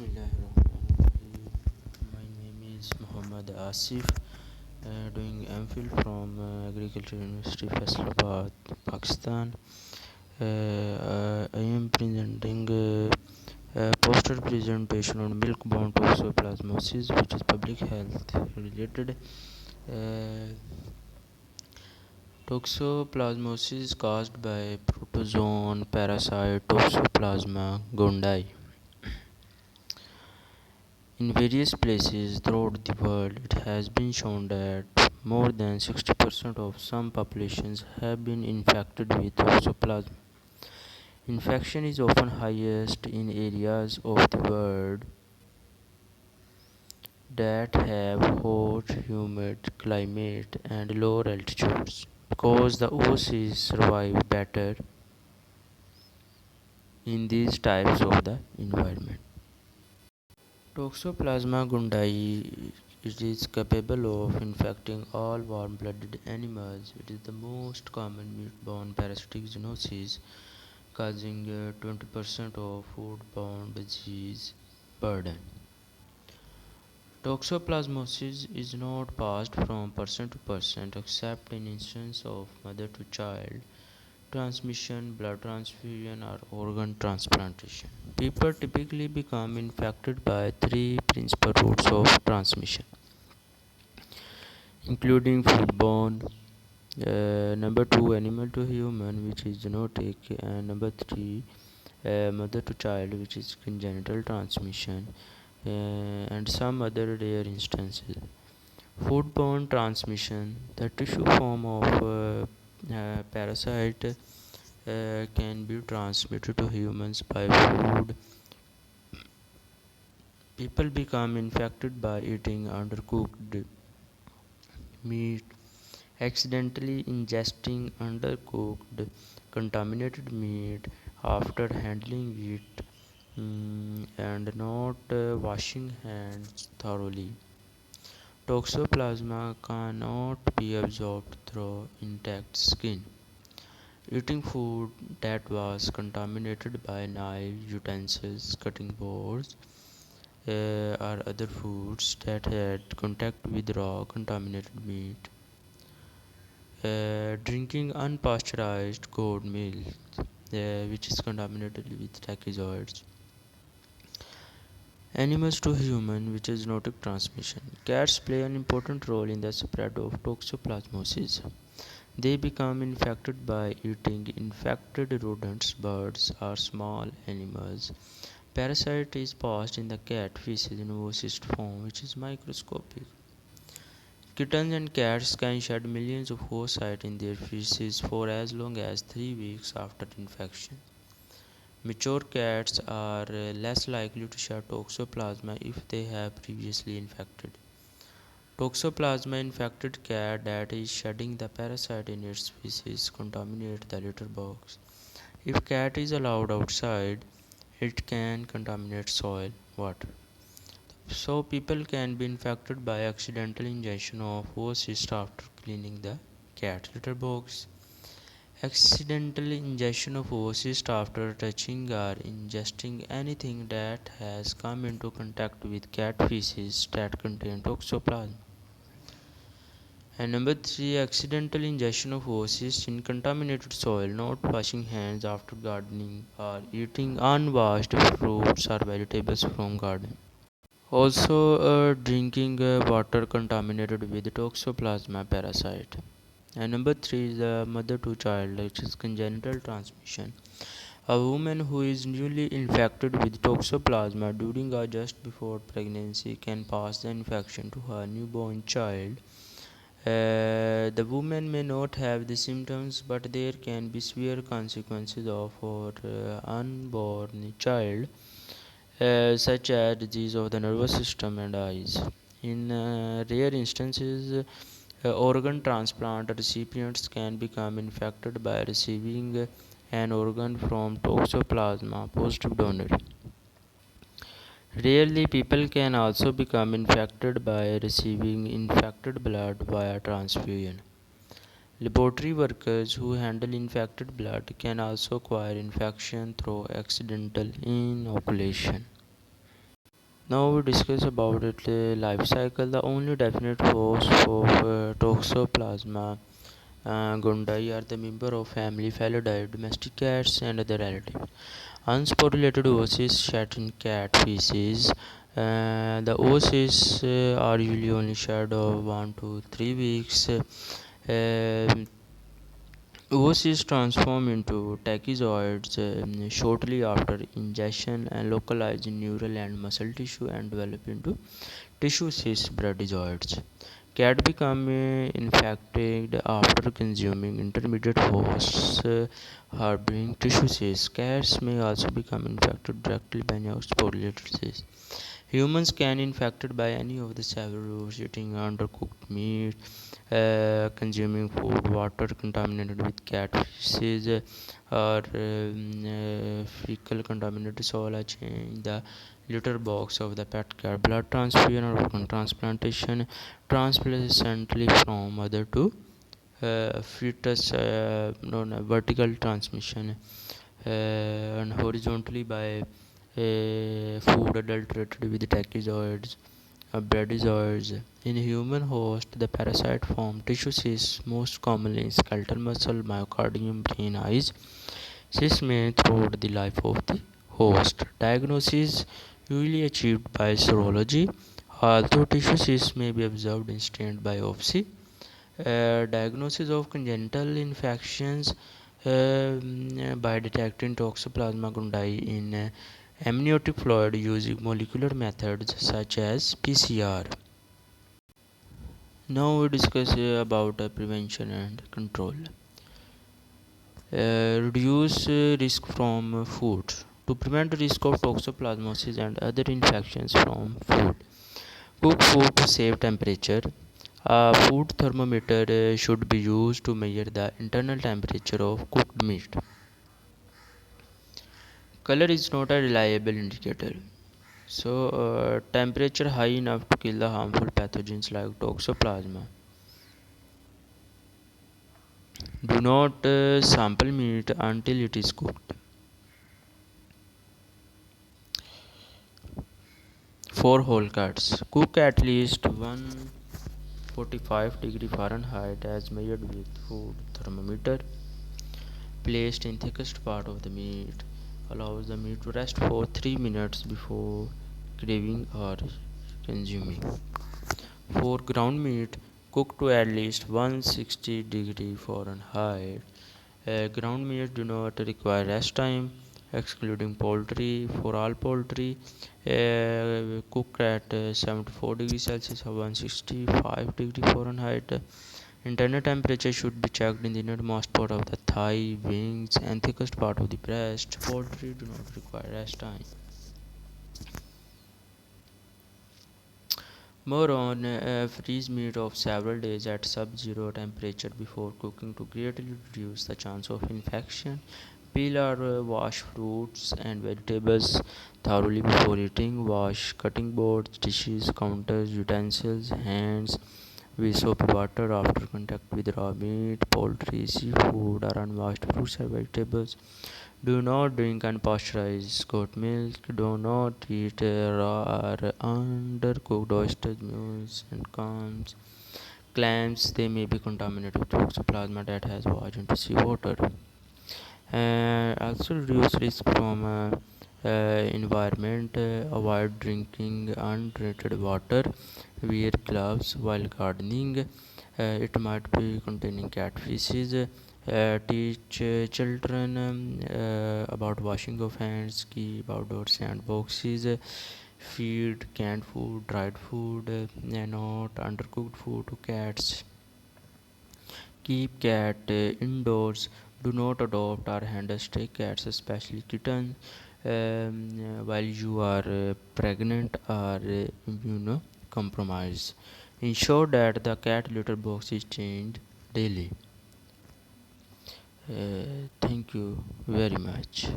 Bismillahirrahmanirrahim. My name is Muhammad Asif, doing MPhil from Agriculture University, Faisalabad, Pakistan. I am presenting a poster presentation on milk-borne toxoplasmosis, which is public health related. Uh, Toxoplasmosis is caused by protozoan parasite Toxoplasma gondii. In various places throughout the world, it has been shown that more than 60% of some populations have been infected with toxoplasma. Infection is often highest in areas of the world that have hot, humid climate and lower altitudes, because the oocysts survive better in these types of the environment. Toxoplasma gondii, it is capable of infecting all warm-blooded animals. It is the most common meat-borne parasitic zoonosis, causing 20% of food-borne disease burden. Toxoplasmosis is not passed from person to person except in instances of mother-to-child transmission, blood transfusion, or organ transplantation. People typically become infected by three principal routes of transmission, including foodborne, number two, animal to human, which is zoonotic, and number three, mother to child, which is congenital transmission, and some other rare instances. Foodborne transmission, the tissue form of parasite can be transmitted to humans by food. People become infected by eating undercooked meat, accidentally ingesting undercooked contaminated meat after handling it, and not washing hands thoroughly. Toxoplasma cannot be absorbed through intact skin. Eating food that was contaminated by knives, utensils, cutting boards, or other foods that had contact with raw contaminated meat. Drinking unpasteurized goat milk, which is contaminated with tracheozoids. Animals to human, which is zoonotic transmission. Cats play an important role in the spread of toxoplasmosis. They become infected by eating infected rodents, birds, or small animals. Parasite is passed in the cat feces in oocyst form, which is microscopic. Kittens and cats can shed millions of oocytes in their feces for as long as 3 weeks after infection. Mature cats are less likely to shed toxoplasma if they have previously infected. Toxoplasma infected cat that is shedding the parasite in its feces contaminate the litter box. If cat is allowed outside, it can contaminate soil, water. So people can be infected by accidental ingestion of oocyst after cleaning the cat litter box. Accidental ingestion of oocyst after touching or ingesting anything that has come into contact with cat feces that contain toxoplasma. And number three, accidental ingestion of oocyst in contaminated soil, not washing hands after gardening, or eating unwashed fruits or vegetables from garden. Also, drinking water contaminated with Toxoplasma parasite. And number three is the mother to child, which is congenital transmission. A woman who is newly infected with Toxoplasma during or just before pregnancy can pass the infection to her newborn child. The woman may not have the symptoms, but there can be severe consequences of her unborn child, such as disease of the nervous system and eyes. In rare instances, organ transplant recipients can become infected by receiving an organ from Toxoplasma positive donor. Rarely, people can also become infected by receiving infected blood via transfusion. Laboratory workers who handle infected blood can also acquire infection through accidental inoculation. Now we discuss about its life cycle. The only definite host of Toxoplasma gondii are the member of family Felidae, domestic cats, and other relatives. Unsporulated oocysts shed in cat feces. The oocysts are usually only shed of 1 to 3 weeks. Oocysts transform into tachyzoids shortly after ingestion and localize in neural and muscle tissue and develop into tissue cyst bradyzoids. Cats become infected after consuming intermediate hosts harboring tissue cysts. Cats may also become infected directly by non-sporulated cysts. Humans can be infected by any of the several routes: eating undercooked meat, consuming food, water contaminated with cat feces, or fecal contaminated soil. Change the litter box of the pet cat. Blood transfusion or organ transplantation, transplacental from mother to fetus, known as vertical transmission, and horizontally by food adulterated with tachyzoids, bradyzoids. In human host, the parasite form tissue cysts, most commonly in skeletal muscle, myocardium, brain, eyes. Cysts may throughout the life of the host. Diagnosis usually achieved by serology, although tissue cysts may be observed in stained biopsy. Diagnosis of congenital infections by detecting Toxoplasma gondii in amniotic fluid using molecular methods such as PCR. Now we discuss about prevention and control. Reduce risk from food. To prevent risk of toxoplasmosis and other infections from food, cook food to save temperature. A food thermometer should be used to measure the internal temperature of cooked meat. Color is not a reliable indicator. So, temperature high enough to kill the harmful pathogens like toxoplasma. Do not sample meat until it is cooked. For whole cuts, cook at least 145 Fahrenheit as measured with food thermometer placed in thickest part of the meat. Allows the meat to rest for 3 minutes before craving or consuming. For ground meat, cook to at least 160 Fahrenheit. Ground meat do not require rest time, excluding poultry. For all poultry, cook at 74 degrees Celsius or 165 Fahrenheit. Internal temperature should be checked in the innermost part of the thigh, wings, and thickest part of the breast. Poultry do not require rest time. More on freeze meat of several days at sub-zero temperature before cooking to greatly reduce the chance of infection. Peel or wash fruits and vegetables thoroughly before eating. Wash cutting boards, dishes, counters, utensils, hands with soapy water after contact with raw meat, poultry, seafood, or unwashed fruits or vegetables. Do not drink unpasteurized goat milk. Do not eat raw or undercooked oysters, mussels, and clams. They may be contaminated with toxoplasma that has washed into seawater. Also reduce risk from environment. Avoid drinking untreated water. Wear gloves while gardening. It might be containing cat feces. Teach children about washing of hands. Keep outdoor sandboxes. Feed canned food, dried food, not undercooked food to cats. Keep cat indoors. Do not adopt or handle stray cats, especially kittens, while you are pregnant or immunocompromised. Ensure that the cat litter box is changed daily. Thank you very much.